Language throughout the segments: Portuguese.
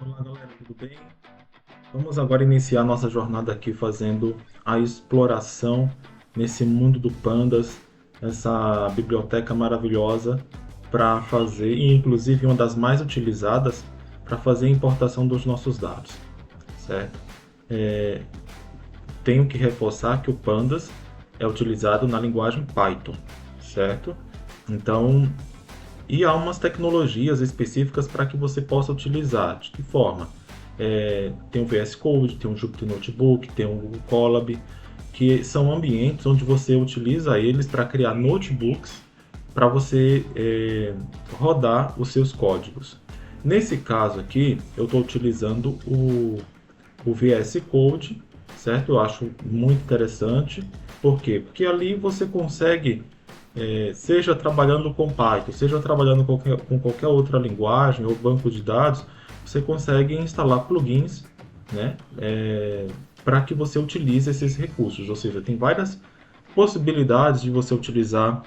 Olá, galera, tudo bem? Vamos agora iniciar nossa jornada aqui fazendo a exploração nesse mundo do Pandas, essa biblioteca maravilhosa para fazer, e inclusive uma das mais utilizadas para fazer a importação dos nossos dados, certo? Tenho que reforçar que o Pandas é utilizado na linguagem Python, certo? Então, e há umas tecnologias específicas para que você possa utilizar. De que forma? Tem o VS Code, tem o Jupyter Notebook, tem o Google Colab, que são ambientes onde você utiliza eles para criar notebooks para você rodar os seus códigos. Nesse caso aqui, eu estou utilizando o VS Code, certo? Eu acho muito interessante. Por quê? Porque ali você consegue, seja trabalhando com Python, seja trabalhando com qualquer outra linguagem ou banco de dados, você consegue instalar plugins, né? Para que você utilize esses recursos. Ou seja, tem várias possibilidades de você utilizar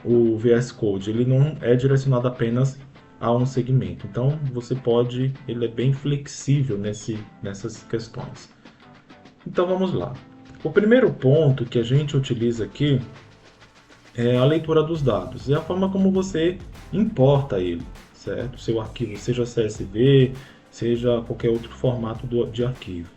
o VS Code. Ele não é direcionado apenas a um segmento. Então, você pode, ele é bem flexível nessas questões. Então, vamos lá. O primeiro ponto que a gente utiliza aqui é a leitura dos dados. É a forma como você importa ele, certo? Seu arquivo, seja CSV, seja qualquer outro formato de arquivo.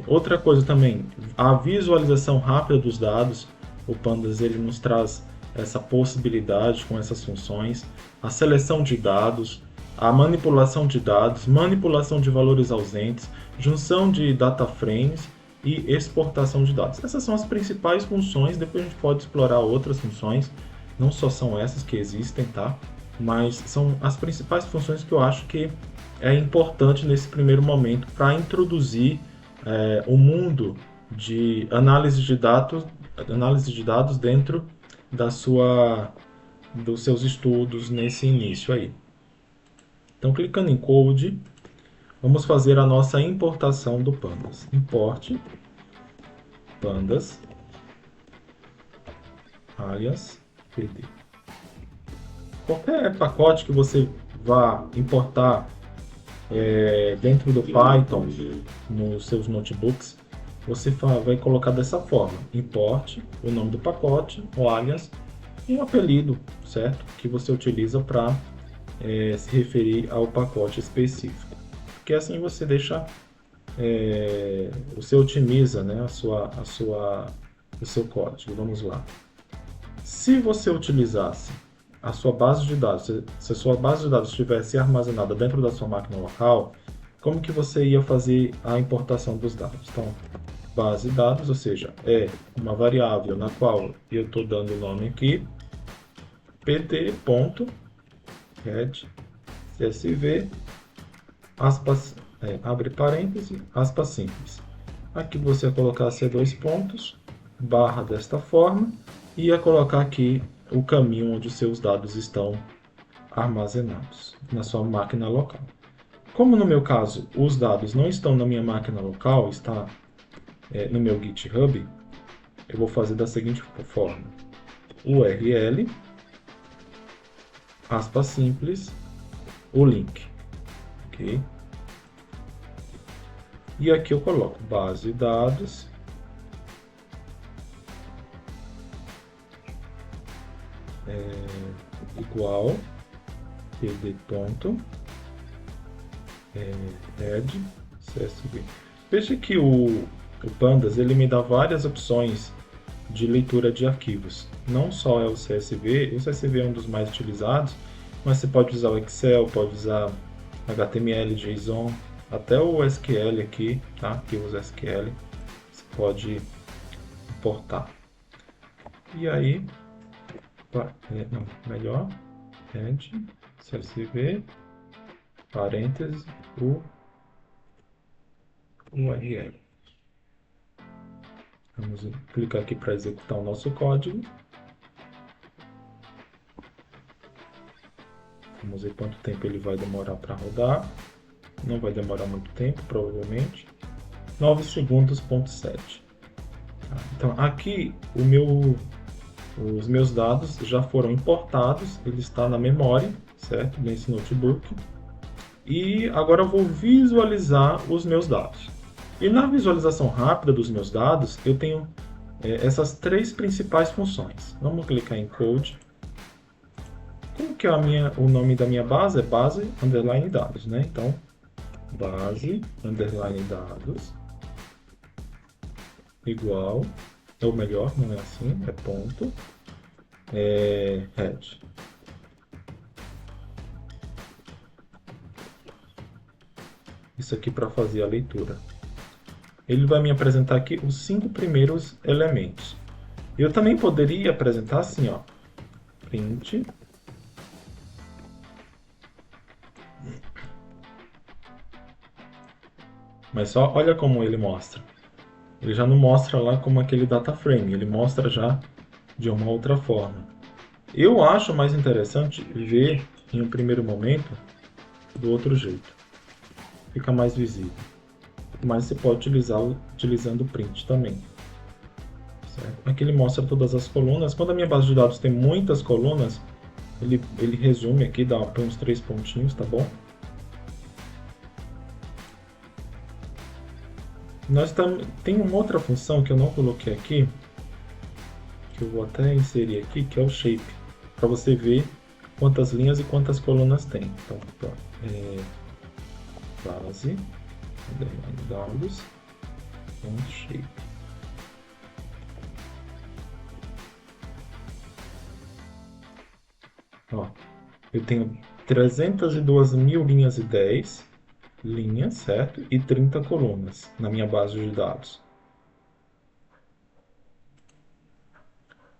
Outra coisa também, a visualização rápida dos dados. O Pandas ele nos traz essa possibilidade com essas funções, a seleção de dados, a manipulação de dados, manipulação de valores ausentes, junção de data frames e exportação de dados. Essas são as principais funções, depois a gente pode explorar outras funções, não só são essas que existem, tá? Mas são as principais funções que eu acho que é importante nesse primeiro momento para introduzir o mundo de análise de dados dentro dos seus estudos nesse início aí. Então, clicando em Code, vamos fazer a nossa importação do Pandas. Import Pandas alias PD. Qualquer pacote que você vá importar dentro do Python nos seus notebooks, você vai colocar dessa forma: import o nome do pacote, o alias e um apelido, certo? Que você utiliza para se referir ao pacote específico. Porque assim você deixa, você otimiza, né, o seu código. Vamos lá. Se você utilizasse a sua base de dados, se a sua base de dados estivesse armazenada dentro da sua máquina local, como que você ia fazer a importação dos dados? Então, base de dados, ou seja, é uma variável na qual eu estou dando o nome aqui, pt.read.csv, aspas, abre parêntese, aspas simples. Aqui você ia colocar C2 pontos, barra desta forma, e ia colocar aqui o caminho onde os seus dados estão armazenados na sua máquina local. Como no meu caso os dados não estão na minha máquina local, está no meu GitHub, eu vou fazer da seguinte forma: URL, aspas simples, o link, ok? E aqui eu coloco base de dados igual pd.read.csv. Veja que o Pandas ele me dá várias opções de leitura de arquivos. Não só é o CSV é um dos mais utilizados, mas você pode usar o Excel, pode usar HTML, JSON, até o SQL aqui, tá? Que usa SQL, você pode importar. E aí, não, melhor, add, CSV, parênteses, o URL. Vamos clicar aqui para executar o nosso código. Vamos ver quanto tempo ele vai demorar para rodar. Não vai demorar muito tempo, provavelmente. 9 segundos, ponto 7. Então, aqui os meus dados já foram importados. Ele está na memória, certo? Nesse notebook. E agora eu vou visualizar os meus dados. E na visualização rápida dos meus dados, eu tenho essas três principais funções. Vamos clicar em Code. Como que é o nome da minha base? É base underline dados, né? Então, base underline dados igual, ou melhor, não é assim, é ponto, head. Isso aqui para fazer a leitura. Ele vai me apresentar aqui os 5 primeiros elementos. Eu também poderia apresentar assim, ó, print mas só olha como ele mostra. Ele já não mostra lá como aquele data frame, ele mostra já de uma outra forma. Eu acho mais interessante ver em um primeiro momento do outro jeito. Fica mais visível. Mas você pode utilizar utilizando o print também. Certo? Aqui ele mostra todas as colunas. Quando a minha base de dados tem muitas colunas, ele resume aqui, dá uns 3 pontinhos, tá bom? Tem uma outra função que eu não coloquei aqui, que eu vou até inserir aqui, que é o shape, para você ver quantas linhas e quantas colunas tem. Então, base, dados, shape. Ó, eu tenho 302.000 linhas e 10 linhas, certo? E 30 colunas na minha base de dados.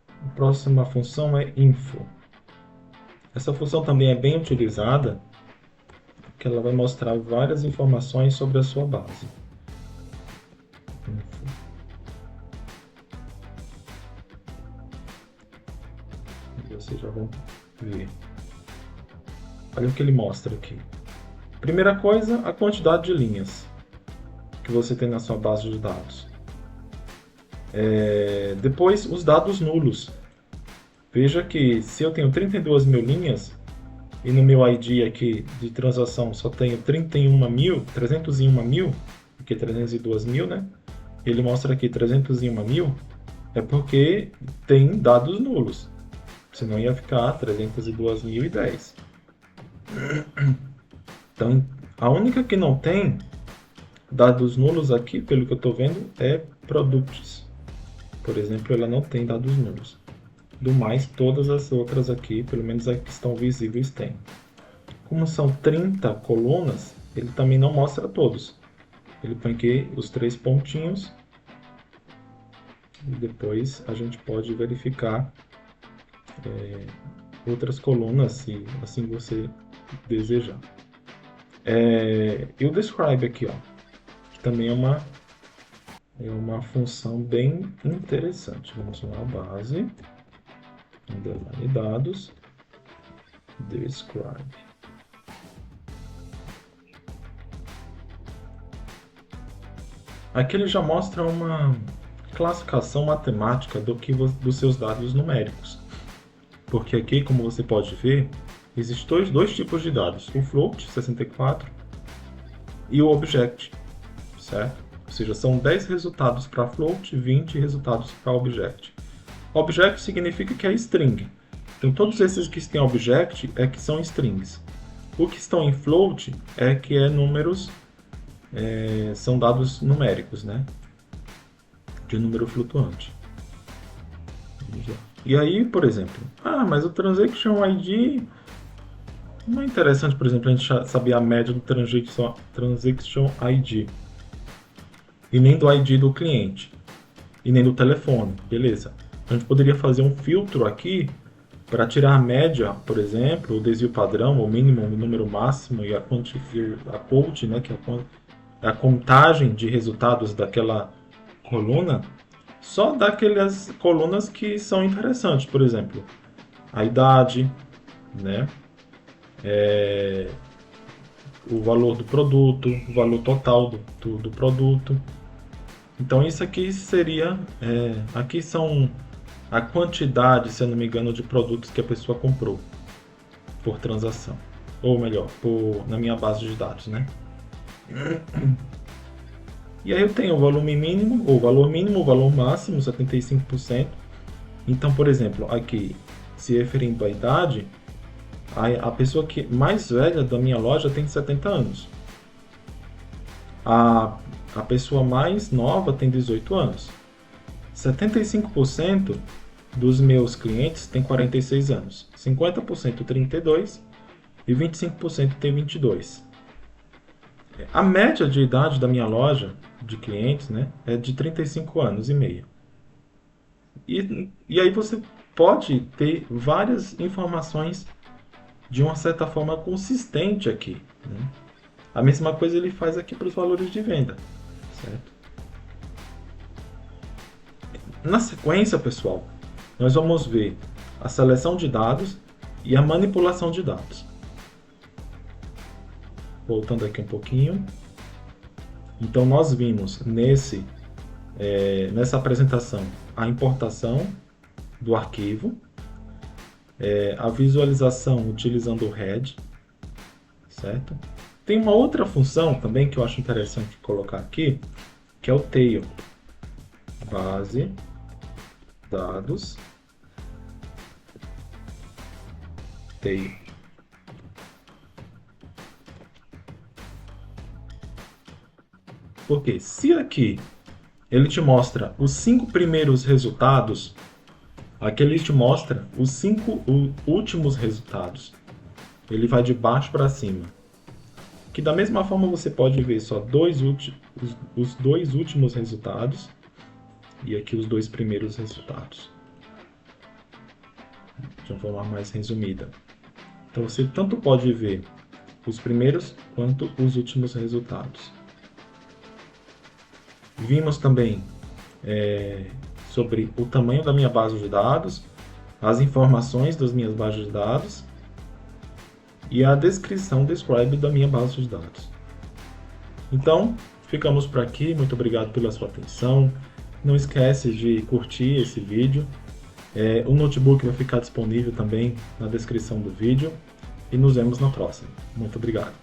A próxima função é info. Essa função também é bem utilizada, porque ela vai mostrar várias informações sobre a sua base. Info. E vocês já vão ver. Olha o que ele mostra aqui. Primeira coisa, a quantidade de linhas que você tem na sua base de dados. Depois, os dados nulos. Veja que se eu tenho 32.000 linhas e no meu ID aqui de transação só tenho 301.000, porque 302.000, né? Ele mostra aqui 301.000, é porque tem dados nulos. Senão ia ficar 302.010. Então, a única que não tem dados nulos aqui, pelo que eu estou vendo, é Products. Por exemplo, ela não tem dados nulos. Do mais, todas as outras aqui, pelo menos as que estão visíveis, tem. Como são 30 colunas, ele também não mostra todos. Ele põe aqui os 3 pontinhos. E depois a gente pode verificar outras colunas, se assim você desejar. E o describe aqui, ó, que também é uma função bem interessante. Vamos lá, base, underline dados, describe. Aqui ele já mostra uma classificação matemática dos seus dados numéricos. Porque aqui, como você pode ver, existem dois tipos de dados, o float, 64, e o object, certo? Ou seja, são 10 resultados para float, 20 resultados para object. Object significa que é string. Então, todos esses que têm object é que são strings. O que estão em float é que números, são dados numéricos, né? De número flutuante. E aí, por exemplo, mas o Transaction ID não é interessante, por exemplo, a gente saber a média do Transaction ID e nem do ID do cliente e nem do telefone, beleza? A gente poderia fazer um filtro aqui para tirar a média, por exemplo, o desvio padrão, o mínimo, o número máximo e a quote, né, que é a contagem de resultados daquela coluna, só daquelas colunas que são interessantes, por exemplo, a idade, né, o valor do produto, o valor total do produto. Então isso aqui seria, aqui são a quantidade, se eu não me engano, de produtos que a pessoa comprou por transação. ou melhor, na minha base de dados, né? E aí eu tenho o volume mínimo, o valor máximo, 75%. Então, por exemplo, aqui, se referindo à idade, a pessoa mais velha da minha loja tem 70 anos. A pessoa mais nova tem 18 anos. 75% dos meus clientes tem 46 anos. 50% 32 e 25% tem 22. A média de idade da minha loja de clientes, né, é de 35 anos e meio. E aí você pode ter várias informações de uma certa forma consistente aqui, né? A mesma coisa ele faz aqui para os valores de venda, certo? Na sequência, pessoal, nós vamos ver a seleção de dados e a manipulação de dados. Voltando aqui um pouquinho. Então, nós vimos nessa apresentação a importação do arquivo, a visualização utilizando o head, certo? Tem uma outra função também que eu acho interessante colocar aqui, que é o tail. Base, dados, tail. Porque se aqui ele te mostra os 5 primeiros resultados, aqui ele te mostra os 5 últimos resultados. Ele vai de baixo para cima. Que da mesma forma você pode ver só os 2 últimos resultados e aqui os 2 primeiros resultados. De uma forma mais resumida. Então você tanto pode ver os primeiros quanto os últimos resultados. Vimos também sobre o tamanho da minha base de dados, as informações das minhas bases de dados e a descrição da minha base de dados. Então, ficamos por aqui. Muito obrigado pela sua atenção. Não esquece de curtir esse vídeo. O notebook vai ficar disponível também na descrição do vídeo. E nos vemos na próxima. Muito obrigado.